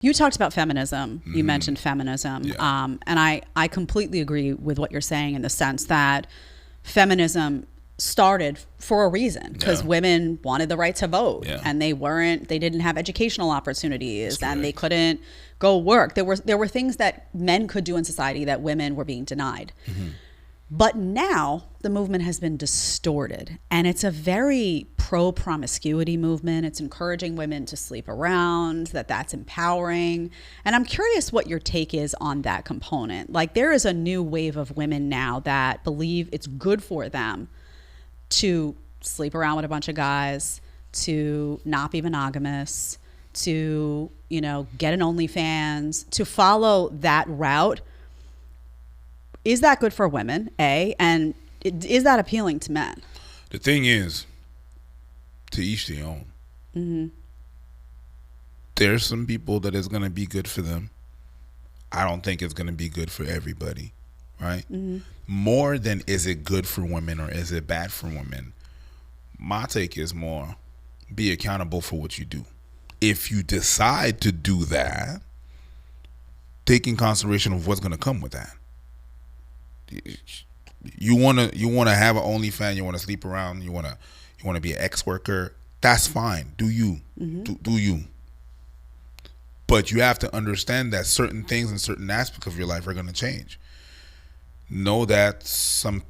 You talked about feminism. You mentioned feminism. Yeah. And I completely agree with what you're saying in the sense that feminism started for a reason because women wanted the right to vote and they didn't have educational opportunities and they couldn't go work. There were things that men could do in society that women were being denied. But now the movement has been distorted and it's a very pro-promiscuity movement. It's encouraging women to sleep around, that's empowering. And I'm curious what your take is on that component. Like there is a new wave of women now that believe it's good for them to sleep around with a bunch of guys, to not be monogamous, to, get an OnlyFans, to follow that route. Is that good for women, A? And is that appealing to men? The thing is, to each their own. There's some people that it's going to be good for them. I don't think it's going to be good for everybody, right? More than is it good for women or is it bad for women, my take is more be accountable for what you do. If you decide to do that, take in consideration of what's going to come with that. You want to have an OnlyFans, you want to sleep around, you want to be an ex-worker, that's fine. Do you. Do you. But you have to understand that certain things and certain aspects of your life are going to change. Know that some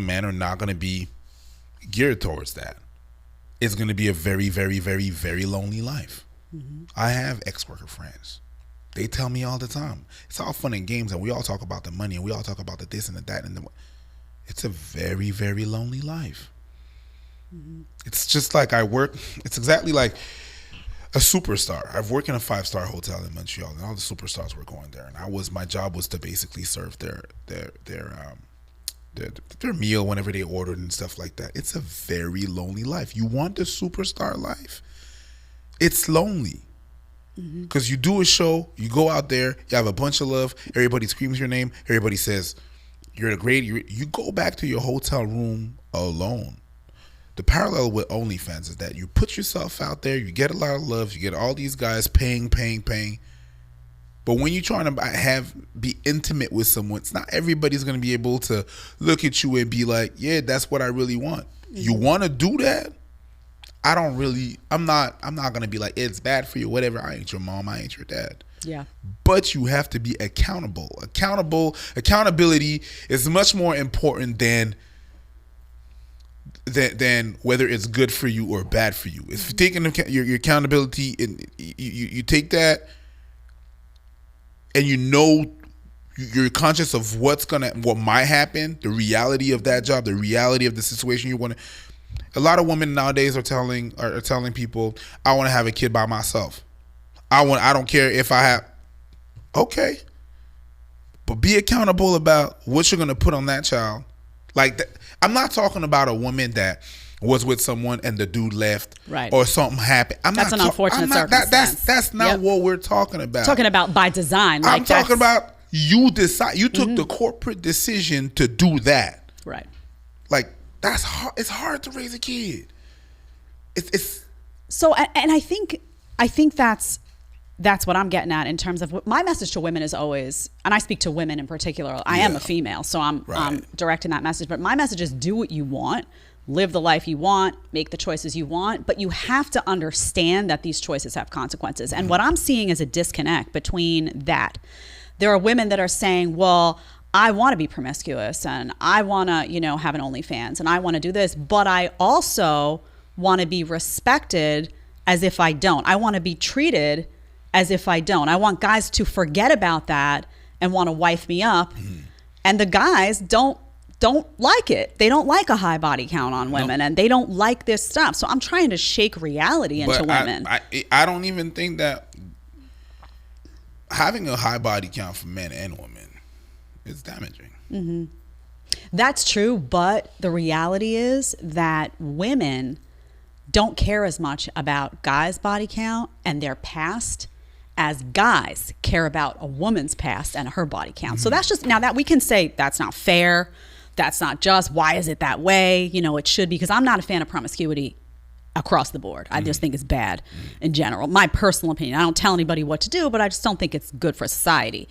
men are not going to be geared towards that. It's going to be a very, very, very, very lonely life. I have ex-worker friends. They tell me all the time, it's all fun and games and we all talk about the money and we all talk about the this and the that. It's a very, very lonely life. It's just like it's exactly like a superstar. I've worked in a 5-star hotel in Montreal and all the superstars were going there. And my job was to basically serve their meal whenever they ordered and stuff like that. It's a very lonely life. You want the superstar life? It's lonely. Because you do a show, you go out there, you have a bunch of love, everybody screams your name, everybody says you're great. You go back to your hotel room alone. The parallel with OnlyFans is that you put yourself out there, you get a lot of love, you get all these guys paying. But when you're trying to be intimate with someone, it's not everybody's going to be able to look at you and be like, yeah, that's what I really want. You want to do that? I'm not going to be like, it's bad for you, whatever. I ain't your mom, I ain't your dad. Yeah. But you have to be accountable. Accountability is much more important than whether it's good for you or bad for you. If you're taking your accountability and you take that and you're conscious of what might happen, the reality of that job, the reality of the situation you want to. A lot of women nowadays are telling people, I want to have a kid by myself. I don't care if I have. Okay. But be accountable about what you're going to put on that child. Like that. I'm not talking about a woman that was with someone and the dude left, right, or something happened. That's an unfortunate circumstance. That's not what we're talking about. Talking about by design. I'm talking about you took the corporate decision to do that. Right. Like that's hard. It's hard to raise a kid. It's so, and I think that's what I'm getting at in terms of what my message to women is always, and I speak to women in particular. I am a female, so I'm directing that message. But my message is do what you want, live the life you want, make the choices you want. But you have to understand that these choices have consequences. And what I'm seeing is a disconnect between that. There are women that are saying, well, I want to be promiscuous and I want to, have an OnlyFans and I want to do this, but I also want to be respected as if I don't. I want to be treated as if I don't. I want guys to forget about that and want to wife me up. And the guys don't like it. They don't like a high body count on women and they don't like this stuff. So I'm trying to shake reality into women. I don't even think that having a high body count for men and women is damaging. That's true, but the reality is that women don't care as much about guys' body count and their past as guys care about a woman's past and her body count. So that's just, now that we can say that's not fair, that's not just, why is it that way? It should be, because I'm not a fan of promiscuity across the board. I just think it's bad in general. My personal opinion. I don't tell anybody what to do, but I just don't think it's good for society.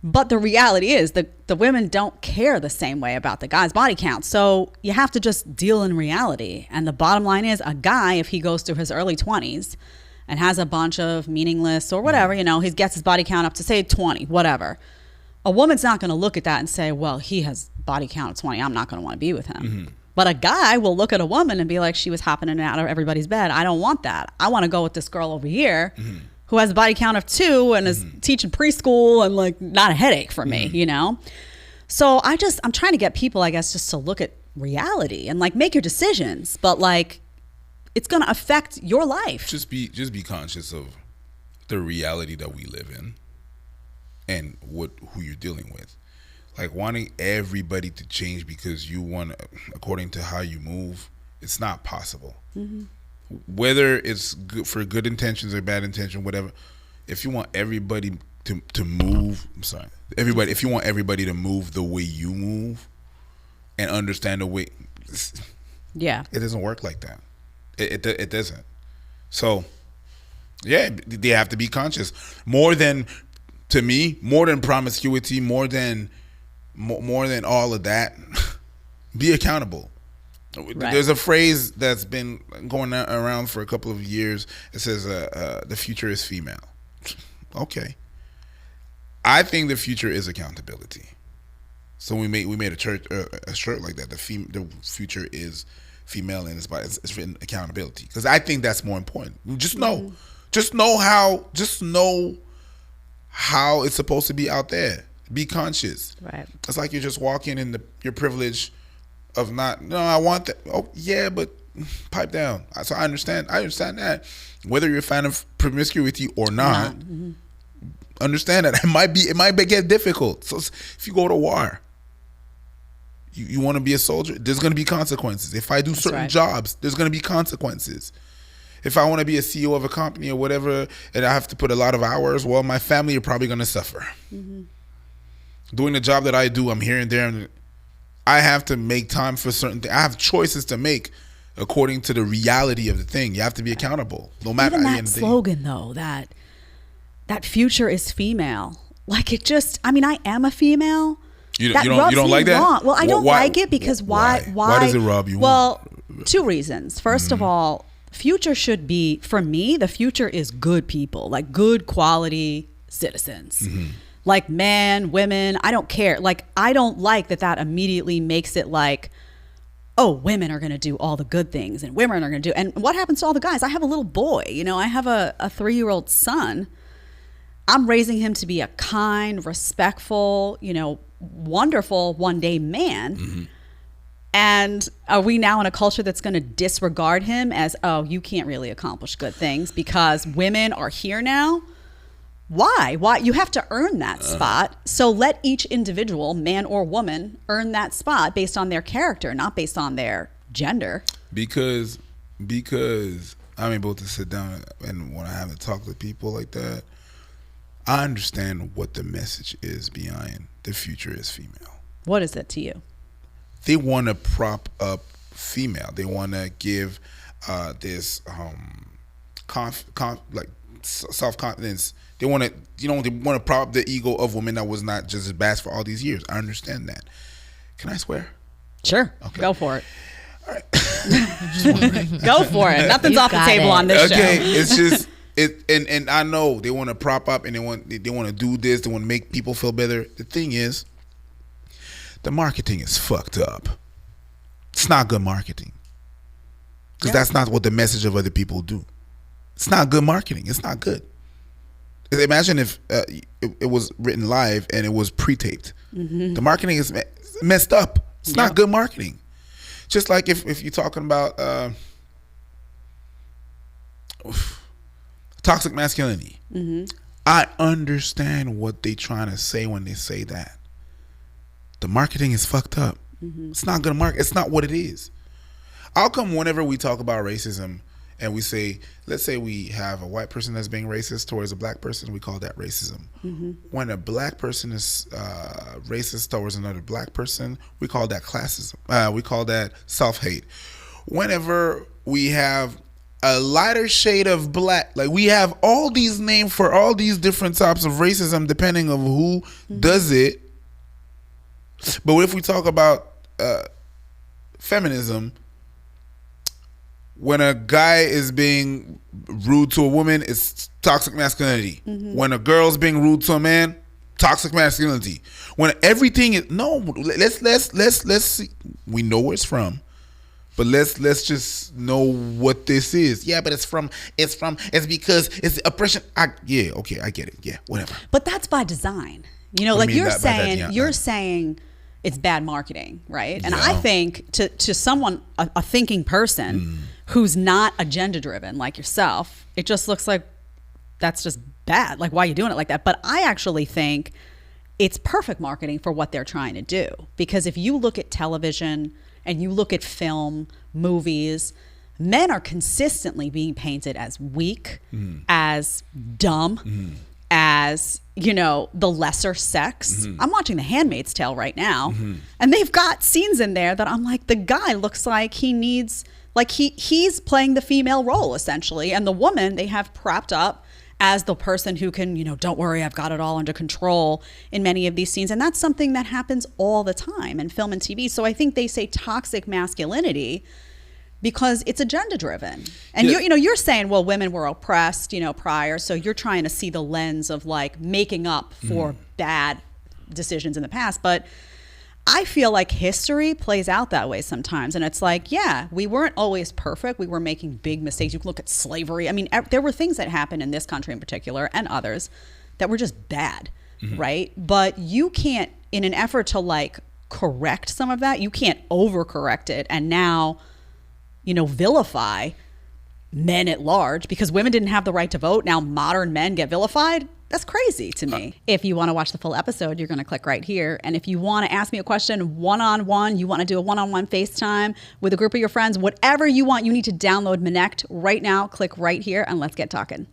But the reality is the women don't care the same way about the guy's body count. So you have to just deal in reality. And the bottom line is, a guy, if he goes through his early 20s and has a bunch of meaningless or whatever, you know, he gets his body count up to say 20, whatever. A woman's not going to look at that and say, well, he has body count of 20. I'm not going to want to be with him. But a guy will look at a woman and be like, she was hopping in and out of everybody's bed. I don't want that. I want to go with this girl over here who has a body count of 2 and is teaching preschool and like not a headache for me, you know? So I'm trying to get people, I guess, just to look at reality and like make your decisions. But like, it's going to affect your life. Just be conscious of the reality that we live in and who you're dealing with. Like, wanting everybody to change because you want, according to how you move, it's not possible. Whether it's good for good intentions or bad intention, whatever. If you want everybody to move, if you want everybody to move the way you move and understand the way, it doesn't work like that. It doesn't. So, yeah, they have to be conscious. More than promiscuity, more than all of that, be accountable. Right. There's a phrase that's been going around for a couple of years. It says, the future is female. Okay. I think the future is accountability. So we made a shirt like that. The future is female, and it's written accountability. Because I think that's more important. Just know how it's supposed to be out there. Be conscious. Right. It's like you're just walking in your privilege of I want that. Oh yeah, but pipe down. So I understand that. Whether you're a fan of promiscuity or not, understand that it might get difficult. So if you go to war, you want to be a soldier, there's going to be consequences. If I do certain jobs, there's going to be consequences. If I want to be a CEO of a company or whatever, and I have to put a lot of hours, well, my family are probably going to suffer. Doing the job that I do, I'm here and there, and I have to make time for certain things. I have choices to make according to the reality of the thing. You have to be accountable, no matter. Even that slogan, though, that future is female. Like, it just, I mean, I am a female. You don't like that? Wrong. Well, I don't like it because why? Why does it rub you? Well, 2 reasons. First of all, future should be, for me, the future is good people, like good quality citizens. Like men, women, I don't care. Like, I don't like that immediately makes it like, oh, women are going to do all the good things and women are going to do. And what happens to all the guys? I have a little boy, I have a 3-year-old son. I'm raising him to be a kind, respectful, wonderful one-day man. And are we now in a culture that's going to disregard him as, oh, you can't really accomplish good things because women are here now? Why? You have to earn that spot. So let each individual, man or woman, earn that spot based on their character, not based on their gender. Because I'm able to sit down and when I have to talk to people like that, I understand what the message is behind the future is female. What is it to you? They want to prop up female. They want to give this self-confidence. They want to prop up the ego of women that was not just as bad for all these years. I understand that. Can I swear? Sure. Okay. Go for it. All right. Go for it. Nothing's off the table on this show. Okay. It's just and I know they want to prop up and they want to do this. They want to make people feel better. The thing is, the marketing is fucked up. It's not good marketing. Because that's not what the message of other people do. It's not good marketing. It's not good. Imagine if it was written live and it was pre-taped. The marketing is messed up. It's not good marketing. Just like if you're talking about toxic masculinity. I understand what they're trying to say when they say that. The marketing is fucked up. It's not good market. It's not what it is. How come whenever we talk about racism and we say, let's say we have a white person that's being racist towards a black person, we call that racism. When a black person is racist towards another black person, we call that classism. We call that self-hate. Whenever we have a lighter shade of black. Like, we have all these names for all these different types of racism depending on who does it. But what if we talk about feminism? When a guy is being rude to a woman, it's toxic masculinity. When a girl's being rude to a man, toxic masculinity. When everything is let's see. We know where it's from, but let's just know what this is. Yeah, but it's because it's oppression. I get it. Yeah, whatever. But that's by design. You know, like you're saying it's bad marketing, right? And I think to someone, a thinking person who's not agenda driven like yourself, it just looks like that's just bad. Like, why are you doing it like that? But I actually think it's perfect marketing for what they're trying to do. Because if you look at television and you look at film, movies, men are consistently being painted as weak, as dumb, as, you know, the lesser sex. I'm watching The Handmaid's Tale right now, and they've got scenes in there that I'm like, the guy looks like he needs, like he's playing the female role essentially, and the woman they have propped up as the person who can, you know, don't worry, I've got it all under control in many of these scenes. And that's something that happens all the time in film and TV. So I think they say toxic masculinity because it's agenda driven. And you're saying, well, women were oppressed, you know, prior. So you're trying to see the lens of like making up for bad decisions in the past. But I feel like history plays out that way sometimes. And it's like, yeah, we weren't always perfect. We were making big mistakes. You can look at slavery. I mean, there were things that happened in this country in particular and others that were just bad, right? But you can't, in an effort to like correct some of that, you can't overcorrect it and now, you know, vilify men at large because women didn't have the right to vote. Now modern men get vilified. That's crazy to me. If you want to watch the full episode, you're going to click right here. And if you want to ask me a question one-on-one, you want to do a one-on-one FaceTime with a group of your friends, whatever you want, you need to download Connect right now. Click right here and let's get talking.